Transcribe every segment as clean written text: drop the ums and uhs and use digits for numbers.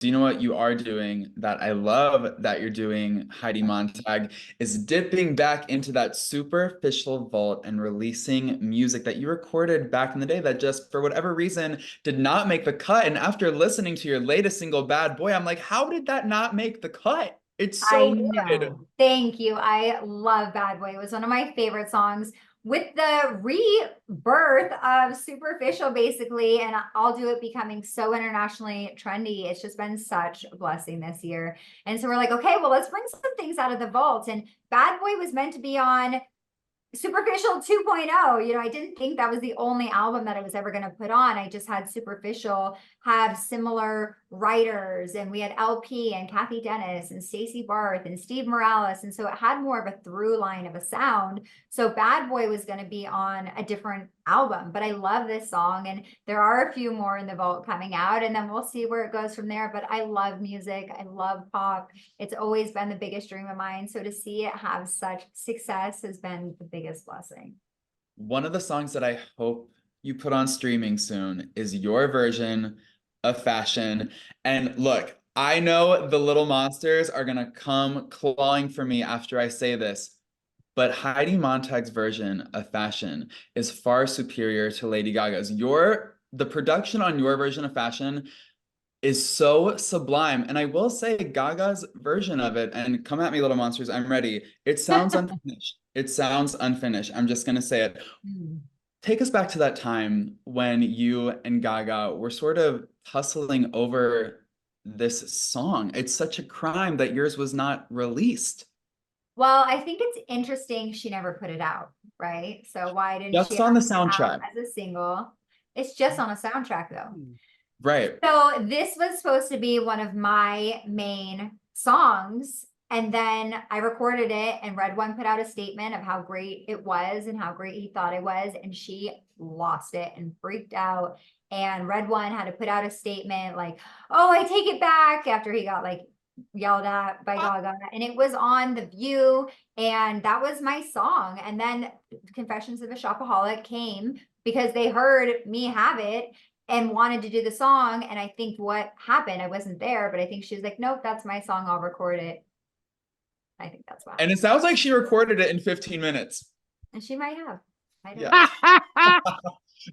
Do you know what you are doing that I love that you're doing, Heidi Montag, is dipping back into that superficial vault and releasing music that you recorded back in the day that just, for whatever reason, did not make the cut. And after listening to your latest single, Bad Boy, I'm like, how did that not make the cut? It's I so good. know. Thank you. I love Bad Boy. It was one of my favorite songs with the rebirth of Superficial, basically, and I'll Do It becoming so internationally trendy. It's just been such a blessing this year. And so we're like, okay, well, let's bring some things out of the vault. And Bad Boy was meant to be on Superficial 2.0. I didn't think that was the only album that I was ever going to put on. I just had Superficial have similar writers, and we had LP and Kathy Dennis and Stacey Barth and Steve Morales. And so it had more of a through line of a sound. So Bad Boy was going to be on a different album, but I love this song. And there are a few more in the vault coming out, and then we'll see where it goes from there. But I love music. I love pop. It's always been the biggest dream of mine. So to see it have such success has been the biggest blessing. One of the songs that I hope you put on streaming soon is your version of Fashion. And look, I know the little monsters are gonna come clawing for me after I say this, but Heidi Montag's version of Fashion is far superior to Lady Gaga's. The production on your version of Fashion is so sublime. And I will say Gaga's version of it, and come at me, little monsters, I'm ready. It sounds unfinished. It sounds unfinished. I'm just gonna say it. Mm. Take us back to that time when you and Gaga were sort of tussling over this song. It's such a crime that yours was not released. Well, I think it's interesting she never put it out, right? So why didn't she Just ever on the put it out soundtrack. as a single? It's just on a soundtrack though. Right. So this was supposed to be one of my main songs. And then I recorded it, and Red One put out a statement of how great it was and how great he thought it was. And she lost it and freaked out. And Red One had to put out a statement like, oh, I take it back, after he got like yelled at by Gaga. And it was on The View. And that was my song. And then Confessions of a Shopaholic came because they heard me have it and wanted to do the song. And I think what happened, I wasn't there, but I think she was like, nope, that's my song. I'll record it. I think that's what And happened. it sounds like she recorded it in 15 minutes. And she might have. I don't know. Yes.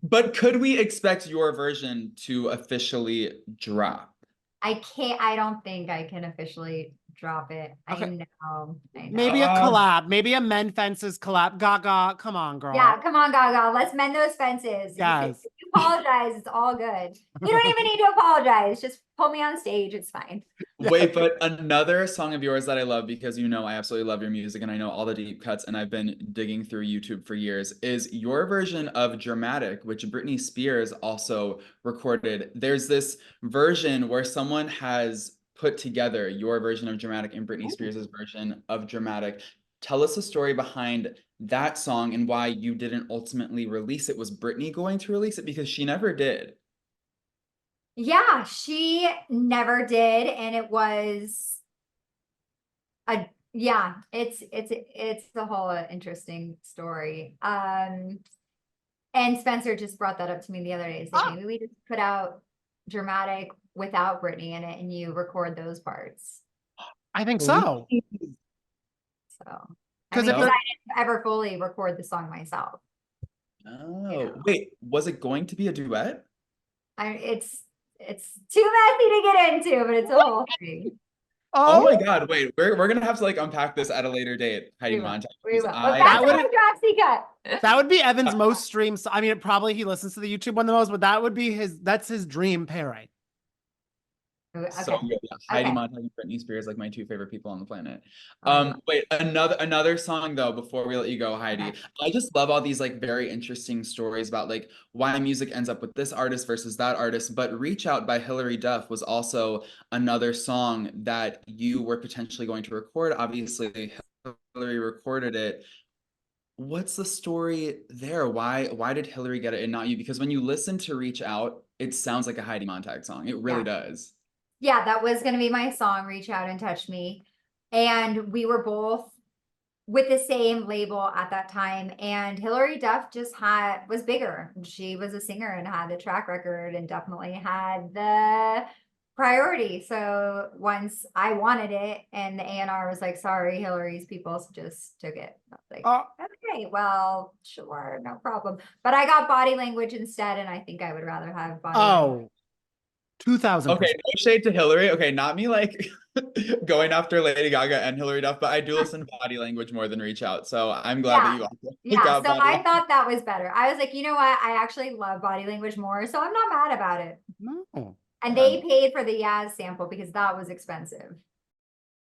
But could we expect your version to officially drop? I don't think I can officially drop it. I Okay, know. I maybe a know. Uh, collab, maybe a Men Fences collab. Gaga, come on, Yeah, girl. come on, Gaga. Let's mend those fences. If Yes. you apologize, it's all good. You don't even need to apologize. Just pull me on stage. It's fine. Wait, but another song of yours that I love because you know I absolutely love your music and I know all the deep cuts and I've been digging through YouTube for years is your version of Dramatic, which Britney Spears also recorded. There's this version where someone has put together your version of Dramatic and Britney Spears' version of Dramatic. Tell us the story behind that song and why you didn't ultimately release it. Was Britney going to release it? Because she never did. Yeah, she never did. And it was yeah, it's the whole interesting story. And Spencer just brought that up to me the other day. He's like, Oh, maybe we just put out Dramatic without Britney in it and you record those parts. I think so. So I Because mean, if because they're I didn't ever fully record the song myself, you Oh, know. wait, was it going to be a duet? It's too messy to get into, but it's a whole thing. Oh my oh, God, wait, we're gonna have to like unpack this at a later date, Heidi We will. Montag, We because will. But I that's that a would Hydroxycut. that would be Evan's most streamed. I mean, it probably he listens to the YouTube one the most, but that would be that's his dream pairing. so Okay. good. Yeah. Heidi Okay. Montag and Britney Spears, like my two favorite people on the planet. Oh, I love Wait, another song though, before we let you go, it. Heidi. Okay. I just love all these like very interesting stories about like why music ends up with this artist versus that artist. But Reach Out by Hilary Duff was also another song that you were potentially going to record. Obviously, Hillary recorded it. What's the story there? Why did Hillary get it and not you? Because when you listen to Reach Out, it sounds like a Heidi Montag song. It really Yeah. does. Yeah, that was going to be my song, Reach Out and Touch Me. And we were both with the same label at that time. And Hilary Duff just was bigger. She was a singer and had the track record and definitely had the priority. So once I wanted it and the A&R was like, sorry, Hillary's people just took it. I was like, Oh. okay, well, sure, no problem. But I got body language instead, and I think I would rather have body language. Oh, 2000%. Okay, no shade to Hillary. Okay, not me like going after Lady Gaga and Hillary Duff, but I do listen to body language more than reach out. So I'm glad that Yeah. you also Yeah, got so body I language. thought that was better. I was like, you know what? I actually love body language more, so I'm not mad about it. No. And Yeah. they paid for the Yaz sample because that was expensive.